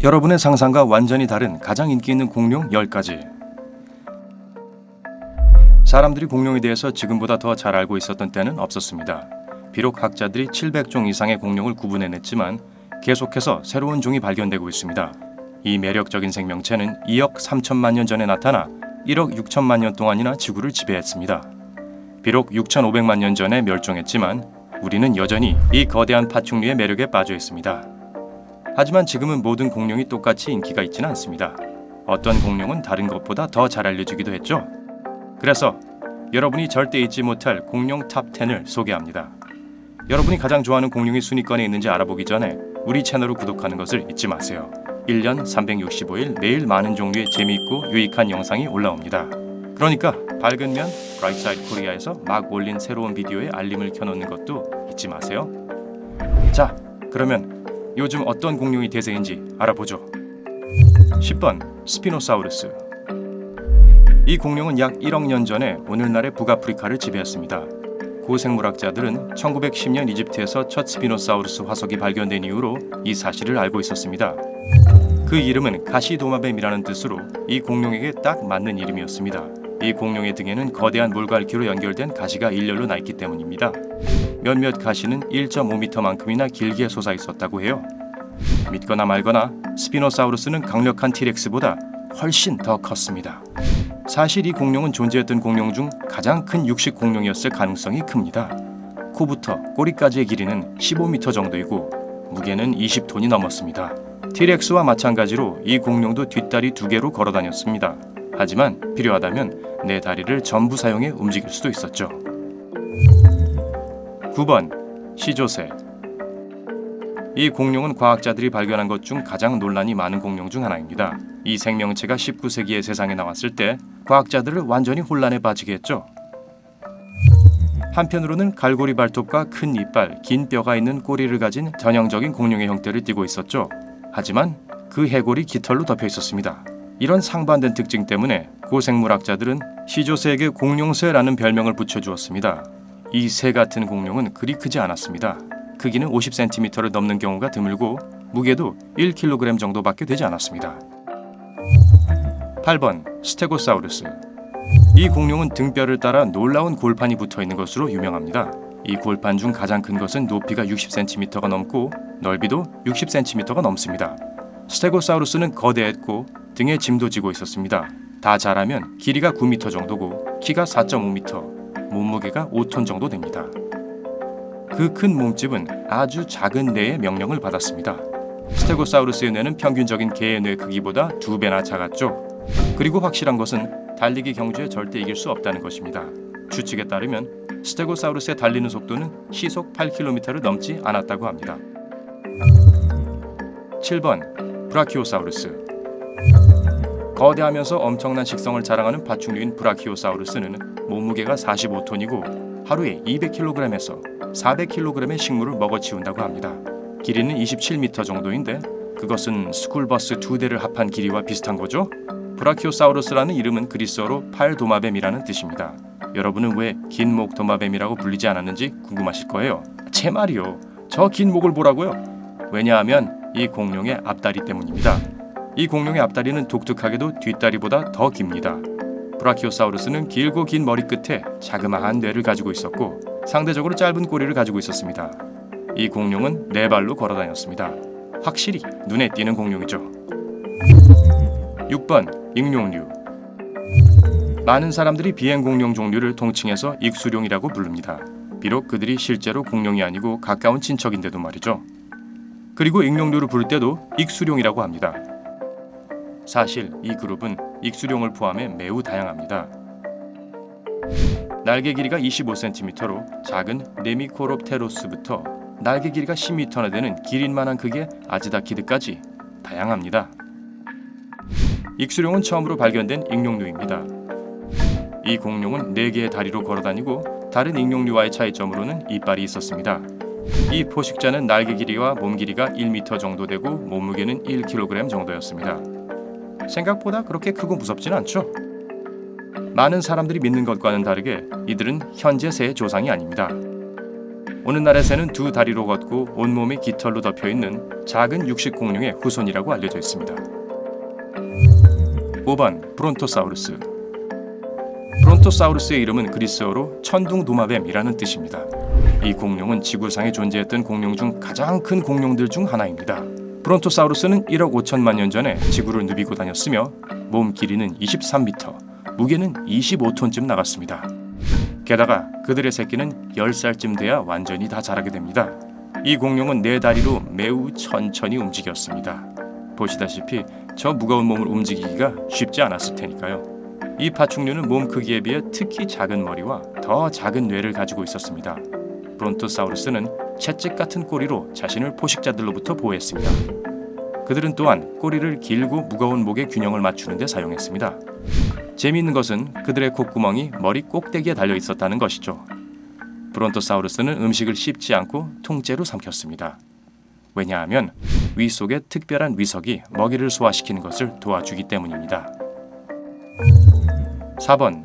여러분의 상상과 완전히 다른 가장 인기 있는 공룡 10가지. 사람들이 공룡에 대해서 지금보다 더 잘 알고 있었던 때는 없었습니다. 비록 학자들이 700종 이상의 공룡을 구분해냈지만 계속해서 새로운 종이 발견되고 있습니다. 이 매력적인 생명체는 2억 3천만 년 전에 나타나 1억 6천만 년 동안이나 지구를 지배했습니다. 비록 6,500만 년 전에 멸종했지만 우리는 여전히 이 거대한 파충류의 매력에 빠져 있습니다. 하지만 지금은 모든 공룡이 똑같이 인기가 있지는 않습니다. 어떤 공룡은 다른 것보다 더 잘 알려지기도 했죠. 그래서 여러분이 절대 잊지 못할 공룡 탑 10을 소개합니다. 여러분이 가장 좋아하는 공룡이 순위권에 있는지 알아보기 전에 우리 채널을 구독하는 것을 잊지 마세요. 1년 365일 매일 많은 종류의 재미있고 유익한 영상이 올라옵니다. 그러니까 밝으면 브라이트사이드 코리아에서 막 올린 새로운 비디오에 알림을 켜놓는 것도 잊지 마세요. 자, 그러면 요즘 어떤 공룡이 대세인지 알아보죠. 10번 스피노사우루스. 이 공룡은 약 1억 년 전에 오늘날의 북아프리카를 지배했습니다. 고생물학자들은 1910년 이집트에서 첫 스피노사우루스 화석이 발견된 이후로 이 사실을 알고 있었습니다. 그 이름은 가시도마뱀이라는 뜻으로 이 공룡에게 딱 맞는 이름이었습니다. 이 공룡의 등에는 거대한 물갈퀴로 연결된 가시가 일렬로 나 있기 때문입니다. 몇몇 가시는 1.5m만큼이나 길게 솟아 있었다고 해요. 믿거나 말거나 스피노사우루스는 강력한 티렉스보다 훨씬 더 컸습니다. 사실 이 공룡은 존재했던 공룡 중 가장 큰 육식 공룡이었을 가능성이 큽니다. 코부터 꼬리까지의 길이는 15m 정도이고 무게는 20톤이 넘었습니다. 티렉스와 마찬가지로 이 공룡도 뒷다리 2개로 걸어 다녔습니다. 하지만 필요하다면 네 다리를 전부 사용해 움직일 수도 있었죠. 9번 시조새. 이 공룡은 과학자들이 발견한 것 중 가장 논란이 많은 공룡 중 하나입니다. 이 생명체가 19세기에 세상에 나왔을 때 과학자들을 완전히 혼란에 빠지게 했죠. 한편으로는 갈고리 발톱과 큰 이빨, 긴 뼈가 있는 꼬리를 가진 전형적인 공룡의 형태를 띠고 있었죠. 하지만 그 해골이 깃털로 덮여 있었습니다. 이런 상반된 특징 때문에 고생물학자들은 시조새에게 공룡새라는 별명을 붙여주었습니다. 이 새 같은 공룡은 그리 크지 않았습니다. 크기는 50cm를 넘는 경우가 드물고 무게도 1kg 정도밖에 되지 않았습니다. 8번 스테고사우루스. 이 공룡은 등뼈를 따라 놀라운 골판이 붙어있는 것으로 유명합니다. 이 골판 중 가장 큰 것은 높이가 60cm가 넘고 넓이도 60cm가 넘습니다. 스테고사우루스는 거대했고 등에 짐도 지고 있었습니다. 다 자라면 길이가 9m 정도고 키가 4.5m, 몸무게가 5톤 정도 됩니다. 그 큰 몸집은 아주 작은 뇌의 명령을 받았습니다. 스테고사우루스의 뇌는 평균적인 개의 뇌 크기보다 2배나 작았죠. 그리고 확실한 것은 달리기 경주에 절대 이길 수 없다는 것입니다. 추측에 따르면 스테고사우루스의 달리는 속도는 시속 8km를 넘지 않았다고 합니다. 7번 브라키오사우루스. 거대하면서 엄청난 식성을 자랑하는 파충류인 브라키오사우루스는 몸무게가 45톤이고 하루에 200kg에서 400kg의 식물을 먹어치운다고 합니다. 길이는 27m 정도인데 그것은 스쿨버스 2대를 합한 길이와 비슷한 거죠? 브라키오사우루스라는 이름은 그리스어로 팔도마뱀이라는 뜻입니다. 여러분은 왜 긴목 도마뱀이라고 불리지 않았는지 궁금하실 거예요. 제 말이요. 저 긴 목을 보라고요. 왜냐하면 이 공룡의 앞다리 때문입니다. 이 공룡의 앞다리는 독특하게도 뒷다리보다 더 깁니다. 브라키오사우루스는 길고 긴 머리 끝에 자그마한 뇌를 가지고 있었고 상대적으로 짧은 꼬리를 가지고 있었습니다. 이 공룡은 4발로 걸어 다녔습니다. 확실히 눈에 띄는 공룡이죠. 6번 익룡류. 많은 사람들이 비행공룡 종류를 통칭해서 익수룡이라고 부릅니다. 비록 그들이 실제로 공룡이 아니고 가까운 친척인데도 말이죠. 그리고 익룡류를 부를 때도 익수룡이라고 합니다. 사실 이 그룹은 익수룡을 포함해 매우 다양합니다. 날개 길이가 25cm로 작은 네미코롭테로스부터 날개 길이가 10m나 되는 기린만한 크기의 아즈다키드까지 다양합니다. 익수룡은 처음으로 발견된 익룡류입니다. 이 공룡은 4개의 다리로 걸어다니고 다른 익룡류와의 차이점으로는 이빨이 있었습니다. 이 포식자는 날개 길이와 몸 길이가 1m 정도 되고 몸무게는 1kg 정도였습니다. 생각보다 그렇게 크고 무섭진 않죠? 많은 사람들이 믿는 것과는 다르게 이들은 현재 새의 조상이 아닙니다. 오늘날의 새는 두 다리로 걷고 온몸이 깃털로 덮여있는 작은 육식 공룡의 후손이라고 알려져 있습니다. 5번 브론토사우루스. 브론토사우루스의 이름은 그리스어로 천둥도마뱀이라는 뜻입니다. 이 공룡은 지구상에 존재했던 공룡 중 가장 큰 공룡들 중 하나입니다. 브론토사우루스는 1억 5천만 년 전에 지구를 누비고 다녔으며 몸 길이는 23m, 무게는 25톤쯤 나갔습니다. 게다가 그들의 새끼는 10살쯤 돼야 완전히 다 자라게 됩니다. 이 공룡은 네 다리로 매우 천천히 움직였습니다. 보시다시피 저 무거운 몸을 움직이기가 쉽지 않았을 테니까요. 이 파충류는 몸 크기에 비해 특히 작은 머리와 더 작은 뇌를 가지고 있었습니다. 브론토사우루스는 채찍 같은 꼬리로 자신을 포식자들로부터 보호했습니다. 그들은 또한 꼬리를 길고 무거운 목의 균형을 맞추는 데 사용했습니다. 재미있는 것은 그들의 콧구멍이 머리 꼭대기에 달려 있었다는 것이죠. 브론토사우루스는 음식을 씹지 않고 통째로 삼켰습니다. 왜냐하면 위 속에 특별한 위석이 먹이를 소화시키는 것을 도와주기 때문입니다. 4번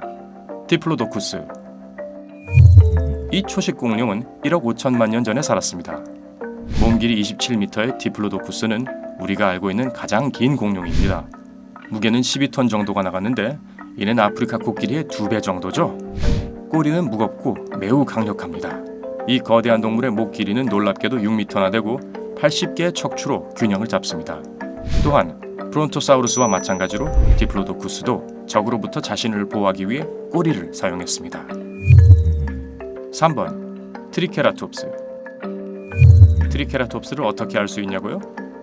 디플로도쿠스. 이 초식 공룡은 1억 5천만 년 전에 살았습니다. 몸 길이 27m의 디플로도쿠스는 우리가 알고 있는 가장 긴 공룡입니다. 무게는 12톤 정도가 나갔는데 이는 아프리카 코끼리의 2배 정도죠. 꼬리는 무겁고 매우 강력합니다. 이 거대한 동물의 목 길이는 놀랍게도 6m나 되고 80개의 척추로 균형을 잡습니다. 또한 브론토사우루스와 마찬가지로 디플로도쿠스도 적으로부터 자신을 보호하기 위해 꼬리를 사용했습니다. 3번 트리케라톱스. 트리케라톱스를 어떻게 알 수 있냐고요?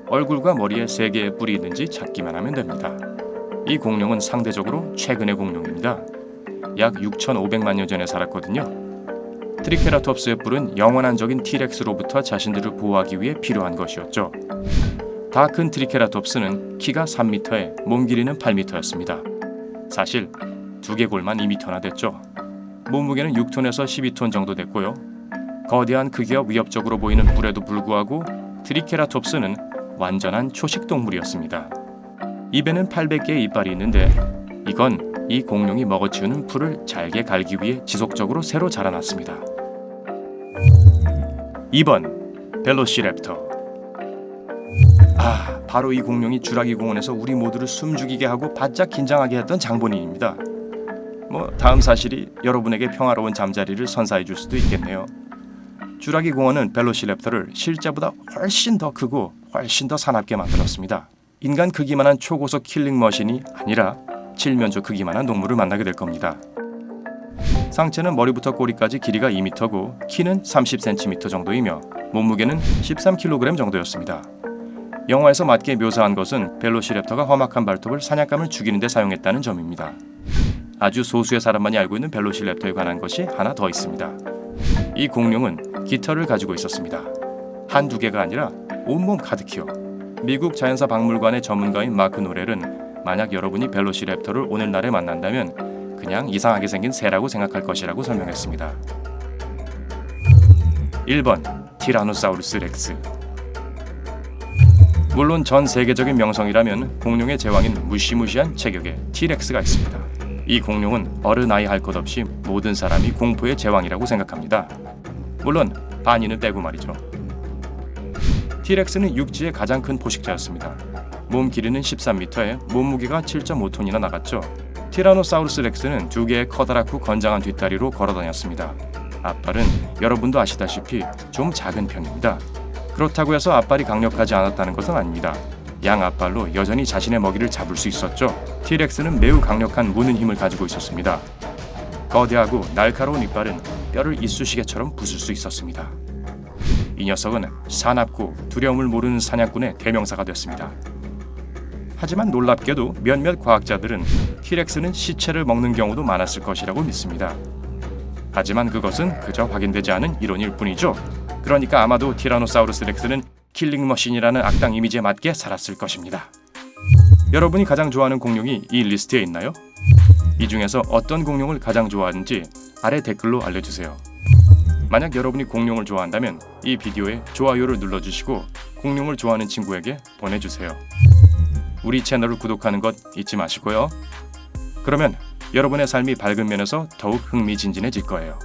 얼굴과 머리에 3개의 뿔이 있는지 찾기만 하면 됩니다. 이 공룡은 상대적으로 최근의 공룡입니다. 약 6,500만 년 전에 살았거든요. 트리케라톱스의 뿔은 영원한적인 티렉스로부터 자신들을 보호하기 위해 필요한 것이었죠. 다 큰 트리케라톱스는 키가 3m에 몸 길이는 8m였습니다. 사실 두개골만 2m나 됐죠. 몸무게는 6톤에서 12톤 정도 됐고요. 거대한 크기와 위협적으로 보이는 뿔에도 불구하고 트리케라톱스는 완전한 초식 동물이었습니다. 입에는 800개의 이빨이 있는데 이건 이 공룡이 먹어치우는 풀을 잘게 갈기 위해 지속적으로 새로 자라났습니다. 2번 벨로시랩터. 바로 이 공룡이 주라기 공원에서 우리 모두를 숨죽이게 하고 바짝 긴장하게 했던 장본인입니다. 다음 사실이 여러분에게 평화로운 잠자리를 선사해 줄 수도 있겠네요. 주라기 공원은 벨로시랩터를 실제보다 훨씬 더 크고 훨씬 더 사납게 만들었습니다. 인간 크기만한 초고속 킬링 머신이 아니라 칠면조 크기만한 동물을 만나게 될 겁니다. 상체는 머리부터 꼬리까지 길이가 2m고 키는 30cm 정도이며 몸무게는 13kg 정도였습니다. 영화에서 맞게 묘사한 것은 벨로시랩터가 험악한 발톱을 사냥감을 죽이는 데 사용했다는 점입니다. 아주 소수의 사람만이 알고 있는 벨로시랩터에 관한 것이 하나 더 있습니다. 이 공룡은 깃털을 가지고 있었습니다. 한두 개가 아니라 온몸 가득히요. 미국 자연사 박물관의 전문가인 마크 노렐은 만약 여러분이 벨로시랩터를 오늘날에 만난다면 그냥 이상하게 생긴 새라고 생각할 것이라고 설명했습니다. 1번 티라노사우루스 렉스. 물론 전 세계적인 명성이라면 공룡의 제왕인 무시무시한 체격의 티렉스가 있습니다. 이 공룡은 어른 아이 할 것 없이 모든 사람이 공포의 제왕이라고 생각합니다. 물론 반인은 빼고 말이죠. 티렉스는 육지의 가장 큰 포식자였습니다. 몸 길이는 13m에 몸무게가 7.5톤이나 나갔죠. 티라노사우루스 렉스는 2개의 커다랗고 건장한 뒷다리로 걸어다녔습니다. 앞발은 여러분도 아시다시피 좀 작은 편입니다. 그렇다고 해서 앞발이 강력하지 않았다는 것은 아닙니다. 양 앞발로 여전히 자신의 먹이를 잡을 수 있었죠. 티렉스는 매우 강력한 무는 힘을 가지고 있었습니다. 거대하고 날카로운 이빨은 뼈를 이쑤시개처럼 부술 수 있었습니다. 이 녀석은 사납고 두려움을 모르는 사냥꾼의 대명사가 됐습니다. 하지만 놀랍게도 몇몇 과학자들은 티렉스는 시체를 먹는 경우도 많았을 것이라고 믿습니다. 하지만 그것은 그저 확인되지 않은 이론일 뿐이죠. 그러니까 아마도 티라노사우루스 렉스는 킬링머신이라는 악당 이미지에 맞게 살았을 것입니다. 여러분이 가장 좋아하는 공룡이 이 리스트에 있나요? 이 중에서 어떤 공룡을 가장 좋아하는지 아래 댓글로 알려주세요. 만약 여러분이 공룡을 좋아한다면 이 비디오에 좋아요를 눌러주시고 공룡을 좋아하는 친구에게 보내주세요. 우리 채널을 구독하는 것 잊지 마시고요. 그러면 여러분의 삶이 밝은 면에서 더욱 흥미진진해질 거예요.